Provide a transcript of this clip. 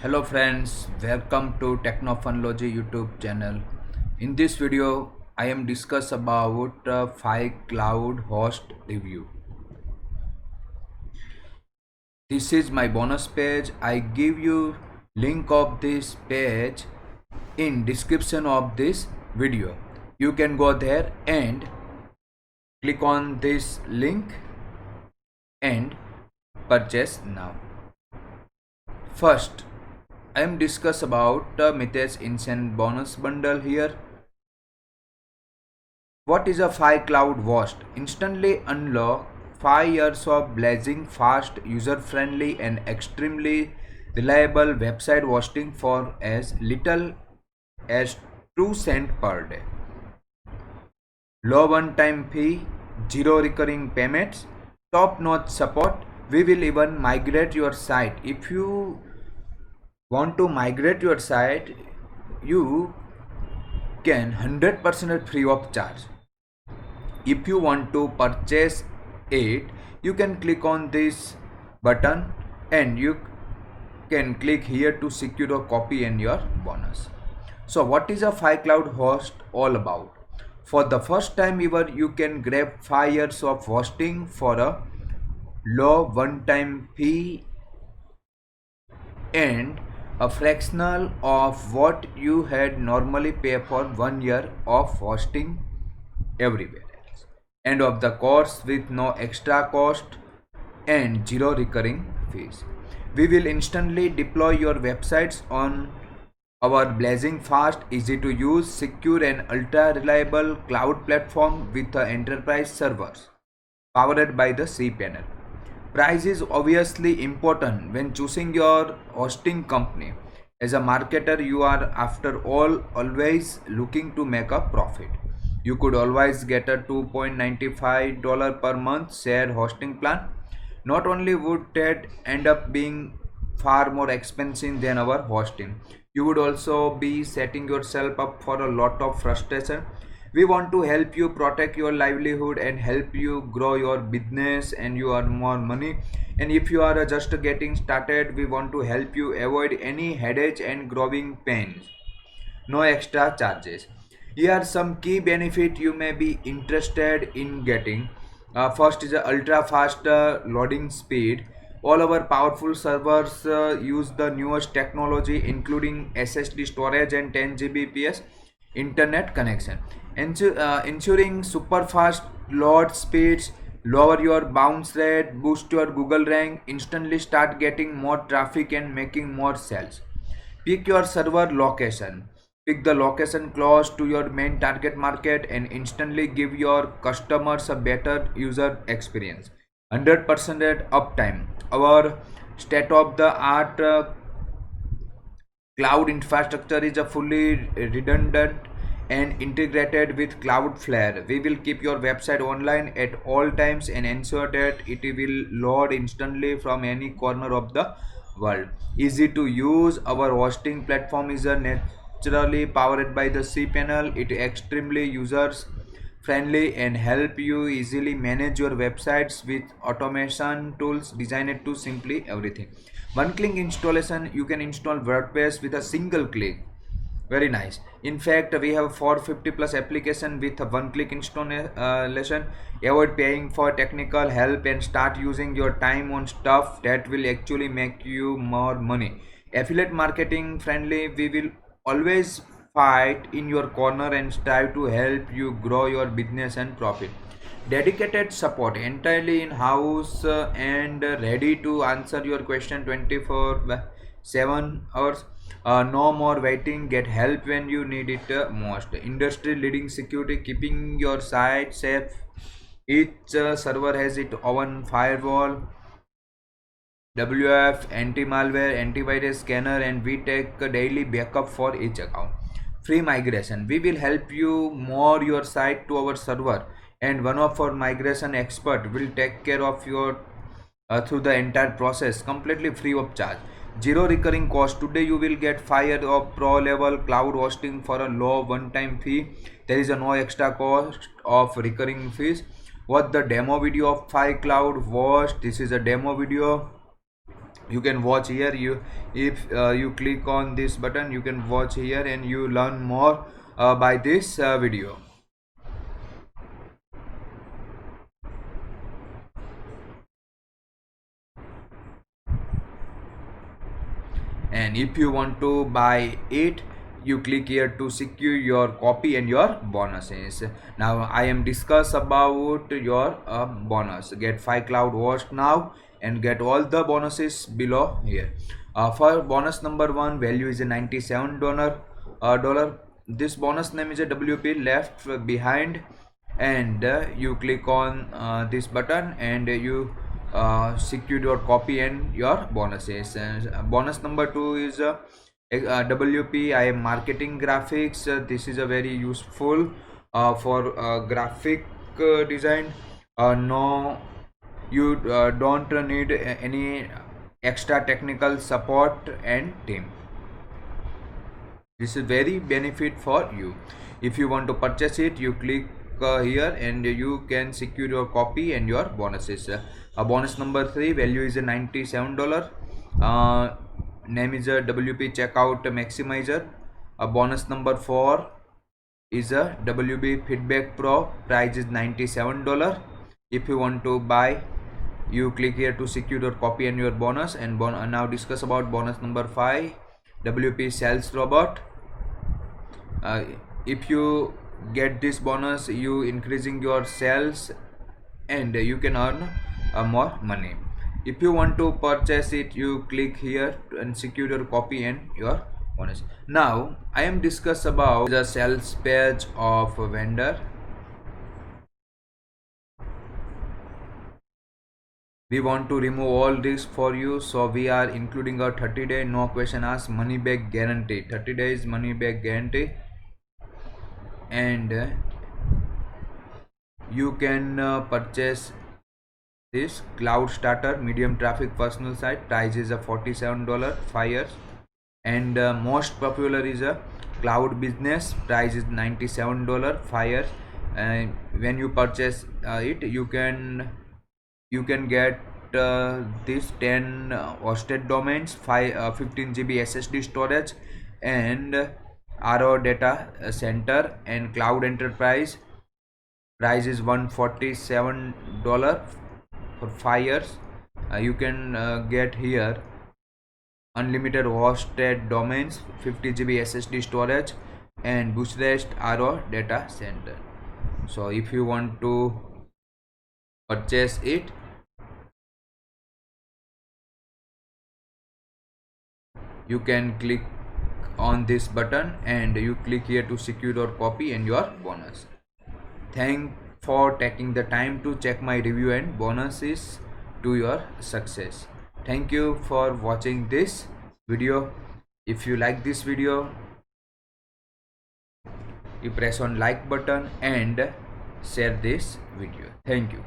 Hello friends, welcome to Technofunlogy YouTube channel. In this video, I am discuss about Cloud host review. This is my bonus page. I give you link of this page in description of this video. You can go there and click on this link and purchase now. First, I am discuss about Mitesh Instant Bonus Bundle here. What is a Cloud host? Instantly unlock 5 years of blazing fast, user-friendly and extremely reliable website hosting for as little as 2 cents per day. Low one-time fee, zero recurring payments, top-notch support. We will even migrate your site. If you want to migrate your site, you can 100% free of charge. If you want to purchase it, you can click on this button and you can click here to secure a copy and your bonus. So what is a Cloud host all about? For the first time ever, you can grab 5 years of hosting for a low one-time fee and a fractional of what you had normally pay for 1 year of hosting everywhere else. End of the course with no extra cost and zero recurring fees. We will instantly deploy your websites on our blazing fast, easy to use, secure and ultra reliable cloud platform with enterprise servers powered by the cPanel. Price is obviously important when choosing your hosting company. As a marketer, you are after all always looking to make a profit. You could always get a $2.95 per month shared hosting plan. Not only would that end up being far more expensive than our hosting, you would also be setting yourself up for a lot of frustration. We want to help you protect your livelihood and help you grow your business and you earn more money. And if you are just getting started, we want to help you avoid any headache and growing pains. No extra charges. Here are some key benefits you may be interested in getting. First is a ultra fast loading speed. All our powerful servers use the newest technology including SSD storage and 10 Gbps internet connection, ensuring super fast load speeds, lower your bounce rate, boost your Google rank, instantly start getting more traffic and making more sales. Pick your server location. Pick the location close to your main target market and instantly give your customers a better user experience. 100% uptime. Our state of the art cloud infrastructure is a fully redundant and integrated with Cloudflare. We will keep your website online at all times and ensure that it will load instantly from any corner of the world. Easy to use. Our hosting platform is a naturally powered by the cPanel. It extremely users friendly and help you easily manage your websites with automation tools designed to simply everything. One click installation, you can install WordPress with a single click. Very nice. In fact, we have 450 plus application with a one click installation. Avoid paying for technical help and start using your time on stuff that will actually make you more money. Affiliate marketing friendly. We will always fight in your corner and strive to help you grow your business and profit. Dedicated support, entirely in house and ready to answer your question 24/7 hours. No more waiting. Get help when you need it most. Industry leading security, keeping your site safe. Each server has its own firewall, WF, anti-malware, antivirus scanner, and we take a daily backup for each account. Free migration. We will help you move your site to our server, and one of our migration expert will take care of your through the entire process completely free of charge. Zero recurring cost. Today you will get 5 years of pro level cloud hosting for a low one-time fee. There is no extra cost of recurring fees. What the demo video of Cloud host? This is a demo video. You can watch here. You if you click on this button, you can watch here and you learn more by this video. And if you want to buy it, you click here to secure your copy and your bonuses. Now I am discuss about your bonus. Get 5 cloud host now and get all the bonuses below here. For bonus number 1, value is a $97 dollar. This bonus name is a WP left behind, and you click on this button and you secure your copy and your bonuses. And bonus number 2 is WP I am marketing graphics. This is a very useful for graphic design. No, you don't need any extra technical support and team. This is very benefit for you. If you want to purchase it, you click here and you can secure your copy and your bonuses. Bonus number 3, value is a $97. Name is a WP checkout maximizer. Bonus number 4 is a WP feedback pro. Price is $97. If you want to buy, you click here to secure your copy and your bonus. And now discuss about bonus number 5, WP sales robot. If you get this bonus, you increasing your sales and you can earn more money. If you want to purchase it, you click here and secure your copy and your bonus. Now I am discuss about the sales page of a vendor. We want to remove all this for you, so we are including a 30-day no question asked money back guarantee. 30 days money back guarantee. And you can purchase this cloud starter medium traffic personal site. Price is a $47, 5 years. And most popular is a cloud business. Price is $97, 5 years. And when you purchase it, you can get this 10 hosted domains, 15 GB SSD storage, and RO data center and cloud enterprise. Price is $147 for 5 years. You can get here unlimited hosted domains, 50 GB SSD storage, and Bucharest RO data center. So if you want to purchase it, you can click on this button and you click here to secure your copy and your bonus. Thank for taking the time to check my review and bonuses to your success. Thank you for watching this video. If you like this video, you press on like button and share this video. Thank you.